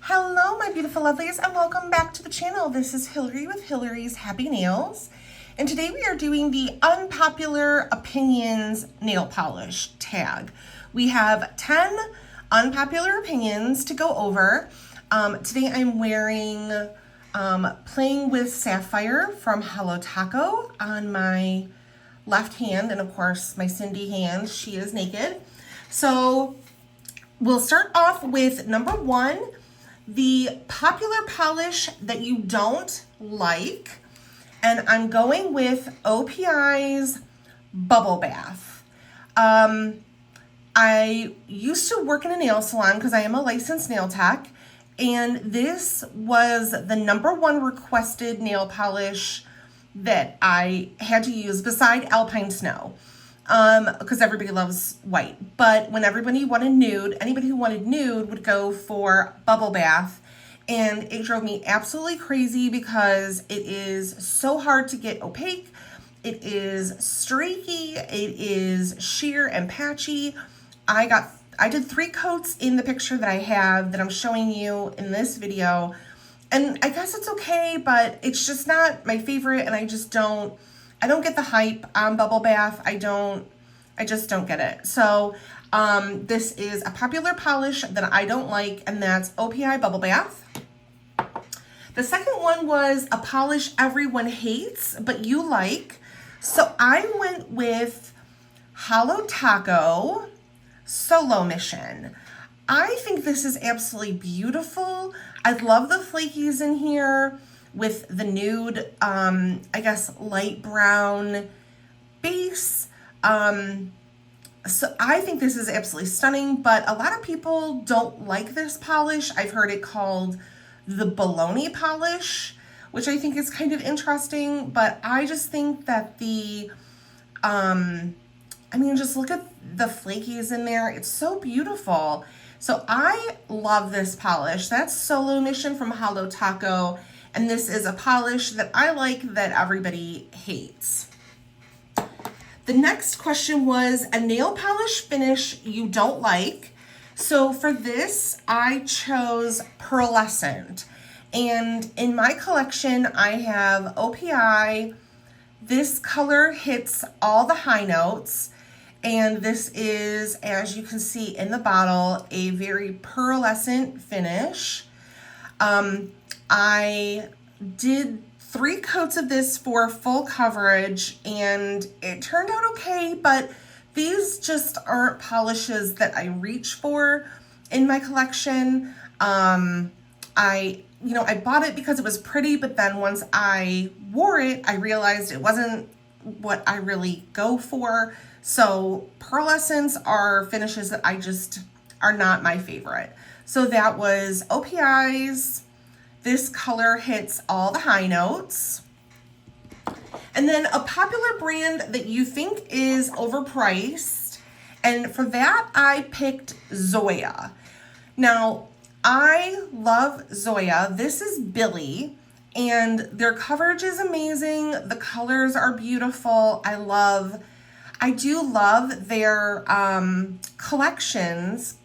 Hello, my beautiful lovelies, and welcome back to the channel. This is Hillary with Hillary's Happy Nails, and today we are doing the Unpopular Opinions nail polish tag. We have 10 unpopular opinions to go over. Today I'm wearing Playing with Sapphire from Hello Taco on my left hand, and of course my Cindy hand, she is naked. So we'll start off with number one, the popular polish that you don't like, and I'm going with OPI's Bubble Bath. I used to work in a nail salon because I am a licensed nail tech, and this was the number one requested nail polish that I had to use beside Alpine Snow. Because everybody loves white. But when everybody wanted nude, anybody who wanted nude would go for Bubble Bath. And it drove me absolutely crazy because it is so hard to get opaque. It is streaky. It is sheer and patchy. I did 3 coats in the picture that I have that I'm showing you in this video. And I guess it's okay, but it's just not my favorite, and I don't get the hype on Bubble Bath. I just don't get it. So this is a popular polish that I don't like, and that's OPI Bubble Bath. The second one was a polish everyone hates, but you like. So I went with Hello Taco Solo Mission. I think this is absolutely beautiful. I love the flakies in here with the nude, I guess, light brown base. So I think this is absolutely stunning, but a lot of people don't like this polish. I've heard it called the baloney polish, which I think is kind of interesting, but I just think that just look at the flakies in there. It's so beautiful. So I love this polish. That's Solo Mission from Hello Taco. And this is a polish that I like that everybody hates. The next question was a nail polish finish you don't like. So for this, I chose Pearlescent. And in my collection, I have OPI. This color hits all the high notes. And this is, as you can see in the bottle, a very pearlescent finish. I did 3 coats of this for full coverage, and it turned out okay, but these just aren't polishes that I reach for in my collection. I bought it because it was pretty, but then once I wore it, I realized it wasn't what I really go for. So pearlescents are finishes that I just are not my favorite. So that was OPI's. This color hits all the high notes. And then a popular brand that you think is overpriced. And for that, I picked Zoya. Now, I love Zoya. This is Billy, and their coverage is amazing. The colors are beautiful. I do love their collections,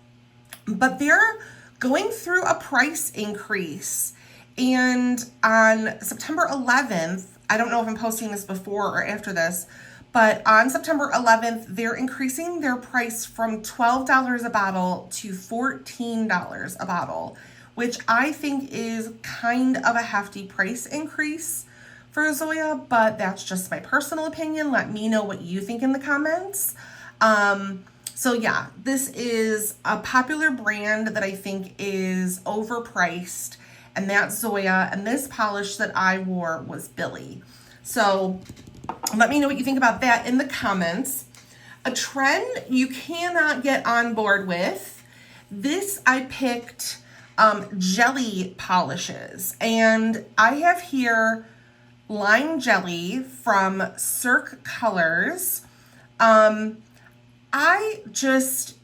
but they're going through a price increase. And on September 11th, I don't know if I'm posting this before or after this, but on September 11th, they're increasing their price from $12 a bottle to $14 a bottle, which I think is kind of a hefty price increase for Zoya, but that's just my personal opinion. Let me know what you think in the comments. So yeah, this is a popular brand that I think is overpriced, and that's Zoya, and this polish that I wore was Billy. So let me know what you think about that in the comments. A trend you cannot get on board with. This I picked jelly polishes, and I have here Lime Jelly from Cirque Colors. I just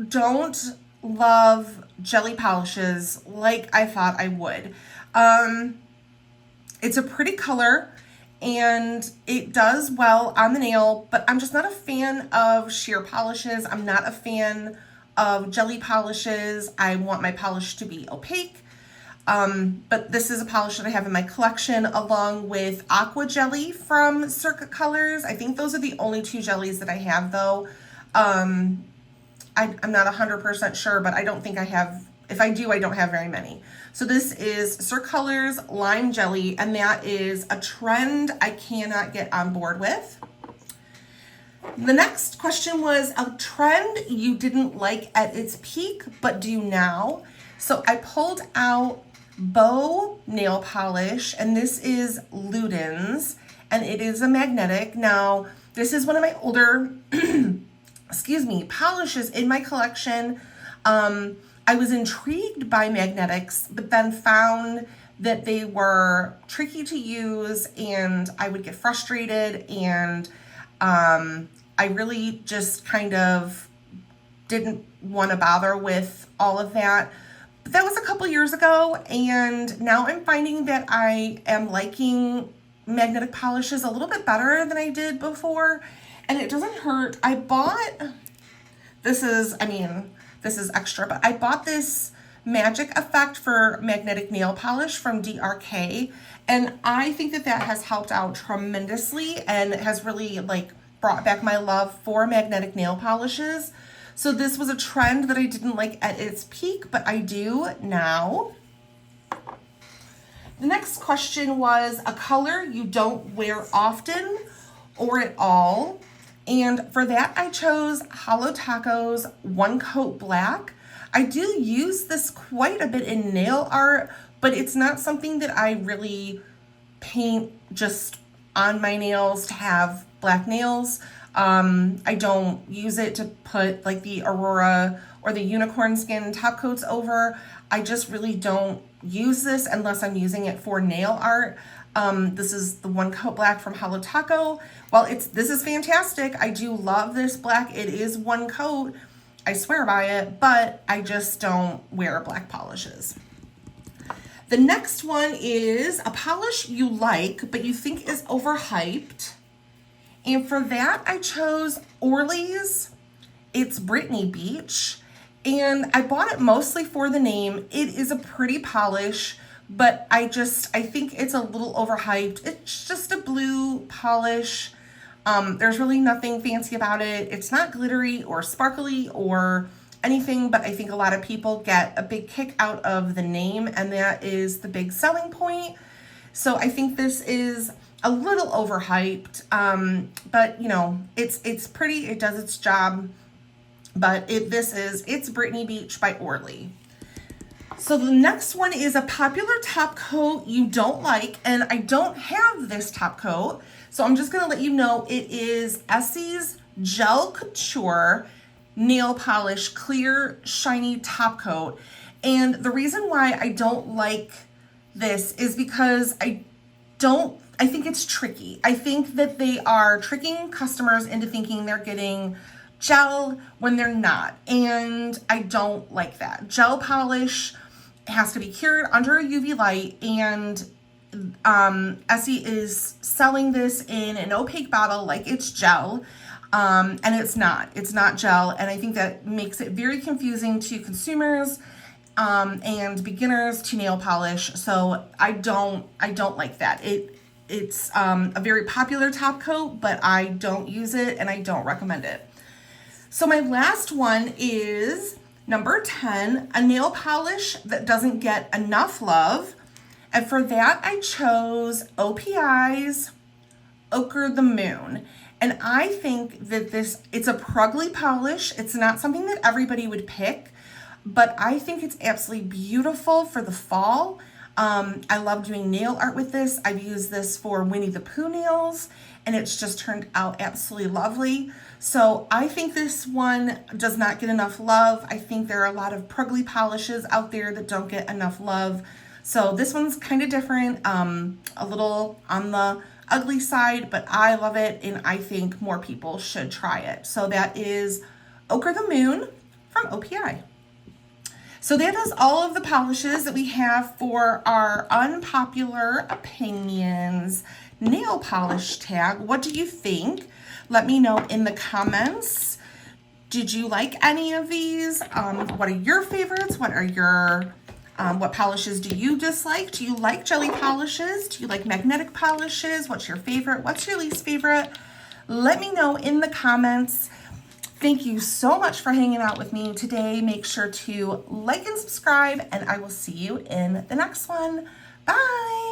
don't love jelly polishes like I thought I would. It's a pretty color and it does well on the nail, but I'm just not a fan of sheer polishes. I'm not a fan of jelly polishes. I want my polish to be opaque. But this is a polish that I have in my collection along with Aqua Jelly from Circuit Colors. I think those are the only two jellies that I have though. I'm not 100% sure, but I don't think I have, if I do, I don't have very many. So this is Circuit Colors Lime Jelly, and that is a trend I cannot get on board with. The next question was a trend you didn't like at its peak, but do now. So I pulled out Bow nail polish, and this is Luden's, and it is a magnetic. Now, this is one of my older, excuse me, polishes in my collection. I was intrigued by magnetics, but then found that they were tricky to use, and I would get frustrated, and I really just kind of didn't want to bother with all of that. But that was a couple years ago, and now I'm finding that I am liking magnetic polishes a little bit better than I did before, and it doesn't hurt. I bought, this is extra, but I bought this Magic Effect for magnetic nail polish from DRK, and I think that that has helped out tremendously and has really like brought back my love for magnetic nail polishes. So this was a trend that I didn't like at its peak, but I do now. The next question was a color you don't wear often or at all. And for that, I chose Holo Taco's One Coat Black. I do use this quite a bit in nail art, but it's not something that I really paint just on my nails to have black nails. I don't use it to put like the Aurora or the unicorn skin top coats over. I just really don't use this unless I'm using it for nail art. This is the One Coat Black from Holo Taco. While this is fantastic, I do love this black. It is one coat. I swear by it, but I just don't wear black polishes. The next one is a polish you like, but you think is overhyped. And for that, I chose Orly's. It's Brittany Beach. And I bought it mostly for the name. It is a pretty polish, but I think it's a little overhyped. It's just a blue polish. There's really nothing fancy about it. It's not glittery or sparkly or anything, but I think a lot of people get a big kick out of the name, and that is the big selling point. So I think this is a little overhyped, but you know, it's pretty, it does its job, but it's Brittany Beach by Orly. So the next one is a popular top coat you don't like, and I don't have this top coat, so I'm just gonna let you know it is Essie's Gel Couture Nail Polish Clear Shiny Top Coat. And the reason why I don't like this is because I think it's tricky. I think that they are tricking customers into thinking they're getting gel when they're not. And I don't like that. Gel polish has to be cured under a UV light, and Essie is selling this in an opaque bottle like it's gel. And it's not gel. And I think that makes it very confusing to consumers and beginners to nail polish. So I don't like that. It's a very popular top coat, but I don't use it and I don't recommend it. So my last one is number 10, a nail polish that doesn't get enough love. And for that, I chose OPI's Ochre the Moon. And I think that it's a prugly polish. It's not something that everybody would pick, but I think it's absolutely beautiful for the fall. I love doing nail art with this. I've used this for Winnie the Pooh nails, and it's just turned out absolutely lovely. So I think this one does not get enough love. I think there are a lot of prugly polishes out there that don't get enough love. So this one's kind of different, a little on the ugly side, but I love it, and I think more people should try it. So that is Ochre the Moon from OPI. So that is all of the polishes that we have for our Unpopular Opinions nail polish tag. What do you think? Let me know in the comments. Did you like any of these? What are your favorites? What are your What polishes do you dislike? Do you like jelly polishes? Do you like magnetic polishes? What's your favorite? What's your least favorite? Let me know in the comments. Thank you so much for hanging out with me today. Make sure to like and subscribe, and I will see you in the next one. Bye.